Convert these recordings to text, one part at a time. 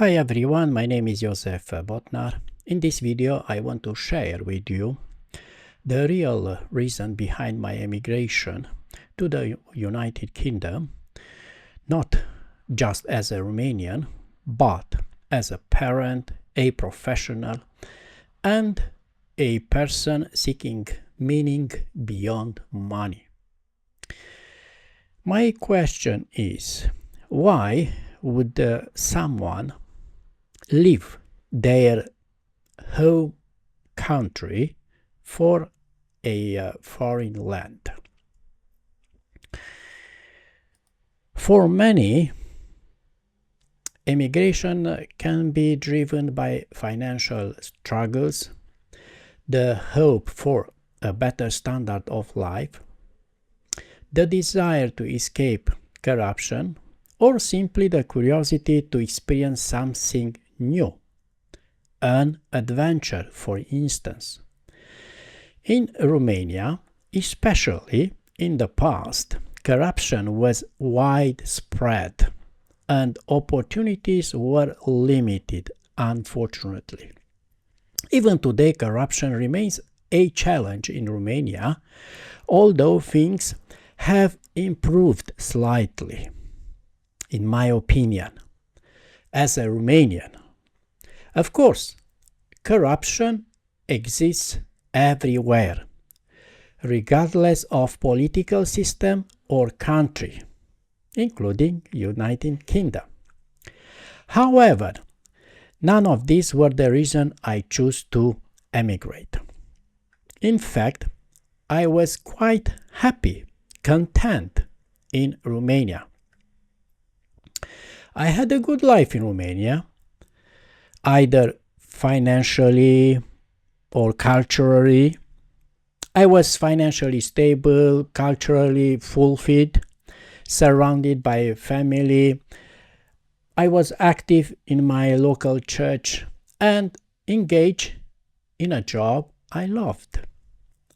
Hi everyone, my name is Josef Botnar. In this video I want to share with you the real reason behind my emigration to the United Kingdom, not just as a Romanian, but as a parent, a professional, and a person seeking meaning beyond money. My question is, why would someone leave their home country for a foreign land? For many, immigration can be driven by financial struggles, the hope for a better standard of life, the desire to escape corruption, or simply the curiosity to experience something new, an adventure, for instance. In Romania, especially in the past, corruption was widespread and opportunities were limited, unfortunately. Even today, corruption remains a challenge in Romania, although things have improved slightly, in my opinion, as a Romanian. Of course, corruption exists everywhere, regardless of political system or country, including United Kingdom. However, none of these were the reason I chose to emigrate. In fact, I was quite happy, content in Romania. I had a good life in Romania, either financially or culturally. I was financially stable, culturally fulfilled, surrounded by family. I was active in my local church and engaged in a job I loved.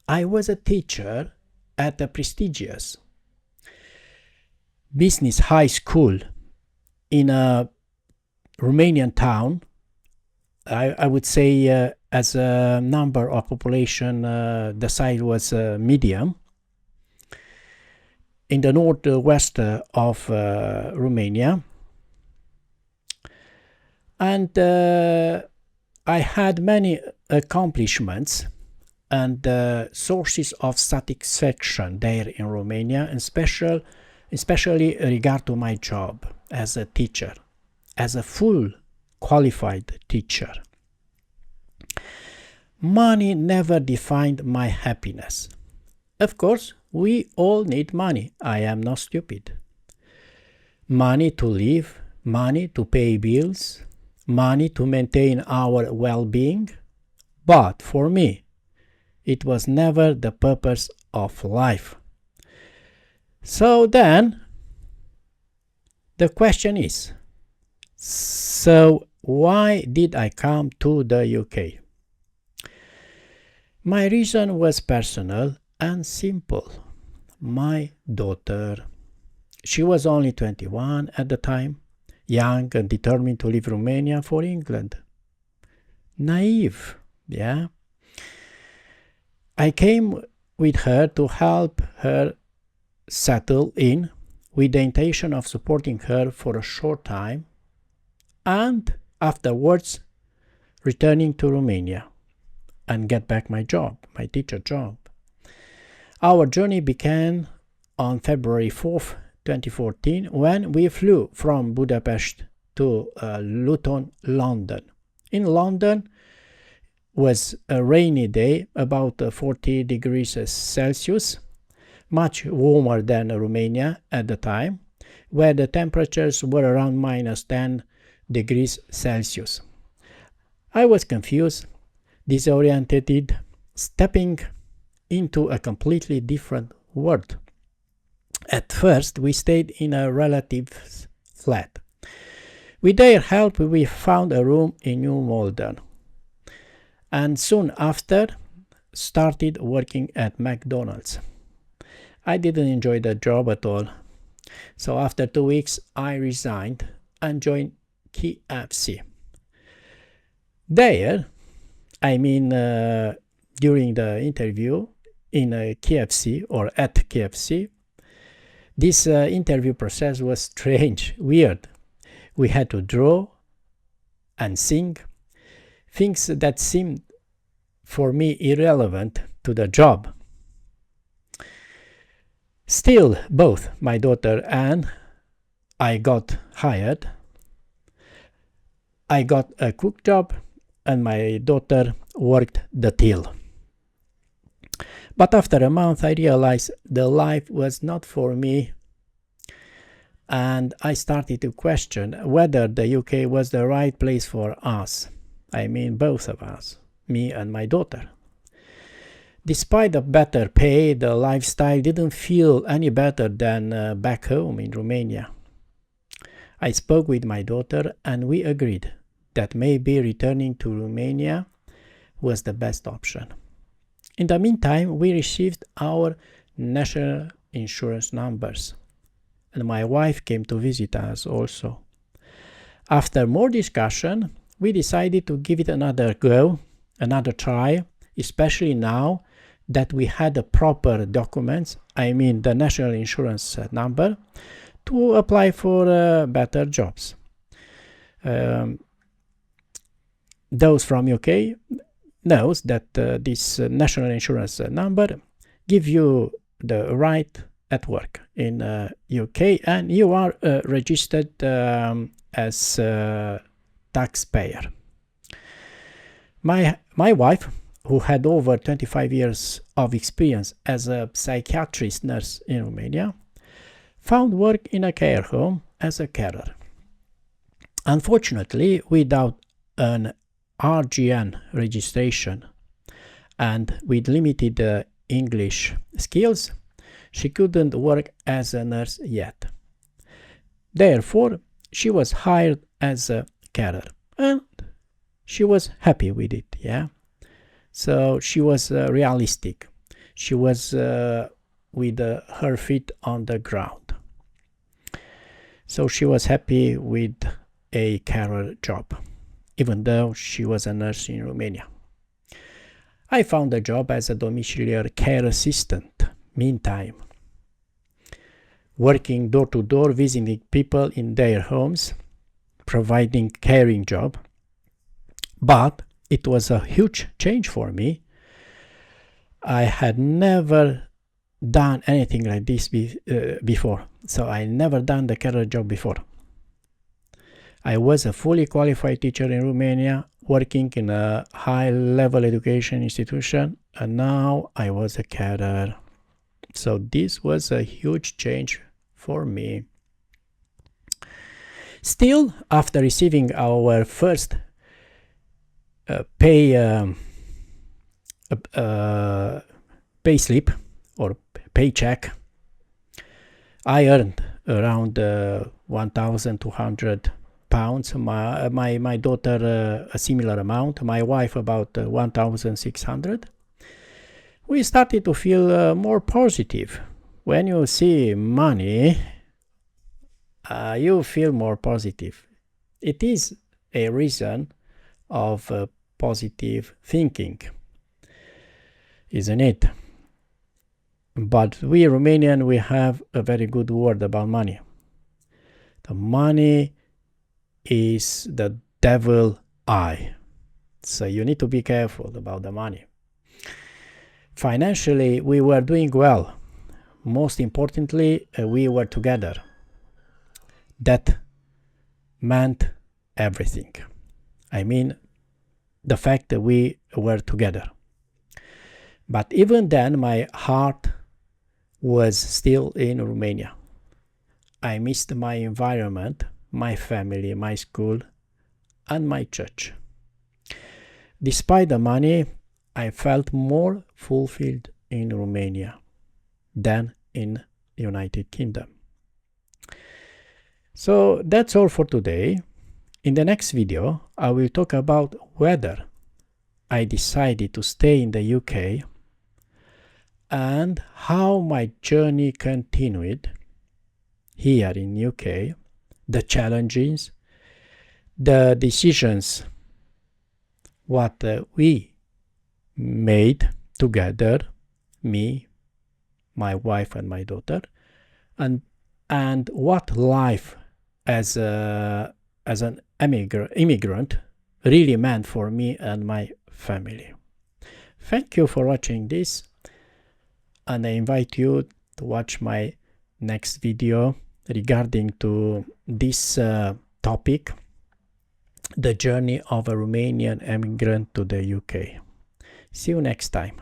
I was a teacher at a prestigious business high school in a Romanian town. I would say as a number of population, the size was medium. In the northwest of Romania. And I had many accomplishments and sources of satisfaction there in Romania, and especially regard to my job as a teacher, as a full qualified teacher. Money never defined my happiness. Of course, we all need money. I am not stupid. Money to live, money to pay bills, money to maintain our well-being. But for me, it was never the purpose of life. So then, the question is, so why did I come to the UK? My reason was personal and simple. My daughter. She was only 21 at the time, young and determined to leave Romania for England. Naive, yeah? I came with her to help her settle in with the intention of supporting her for a short time and afterwards returning to Romania and get back my job, my teacher job. Our journey began on February 4th, 2014, when we flew from Budapest to Luton, London. In London was a rainy day, about 40 degrees Celsius, much warmer than Romania at the time, where the temperatures were around -10 degrees Celsius. I was confused, disoriented, stepping into a completely different world. At first, we stayed in a relative's flat. With their help, we found a room in New Malden, and soon after started working at McDonald's. I didn't enjoy the job at all, so after 2 weeks I resigned and joined KFC. There, during the interview in KFC or at KFC, this interview process was strange, weird. We had to draw and sing, things that seemed for me irrelevant to the job. Still, both my daughter and I got hired. I got a cook job and my daughter worked the till. But after a month I realized the life was not for me, and I started to question whether the UK was the right place for us. Both of us, me and my daughter. Despite the better pay, the lifestyle didn't feel any better than back home in Romania. I spoke with my daughter and we agreed that maybe returning to Romania was the best option. In the meantime, we received our national insurance numbers, and my wife came to visit us also. After more discussion, we decided to give it another go, another try, especially now that we had the proper documents, the national insurance number, to apply for better jobs. Those from UK knows that this national insurance number gives you the right at work in UK, and you are registered as a taxpayer. My wife, who had over 25 years of experience as a psychiatrist nurse in Romania, found work in a care home as a carer. Unfortunately, without an RGN registration and with limited English skills, she couldn't work as a nurse yet. Therefore, she was hired as a carer, and she was happy with it, yeah? So she was realistic. She was with her feet on the ground. So she was happy with a carer job, even though she was a nurse in Romania. I found a job as a domiciliary care assistant, meantime, working door to door, visiting people in their homes, providing caring job. But it was a huge change for me. I had never done anything like this before. So I never done the carer job before. I was a fully qualified teacher in Romania, working in a high-level education institution, and now I was a carer. So this was a huge change for me. Still, after receiving our first pay slip or paycheck, I earned around 1,200 pounds. My daughter a similar amount. My wife about 1,600. We started to feel more positive. When you see money, you feel more positive. It is a reason of positive thinking, isn't it? But we Romanian, we have a very good word about money. The money is the devil eye. So you need to be careful about the money. Financially, we were doing well. Most importantly, we were together. That meant everything. The fact that we were together. But even then, my heart was still in Romania. I missed my environment, my family, my school, and my church. Despite the money, I felt more fulfilled in Romania than in the United Kingdom. So that's all for today. In the next video, I will talk about whether I decided to stay in the UK and how my journey continued here in UK, the challenges, the decisions what we made together, me, my wife and my daughter, and what life as an immigrant really meant for me and my family. Thank you for watching this, and I invite you to watch my next video regarding to this topic, the journey of a Romanian immigrant to the UK. See you next time.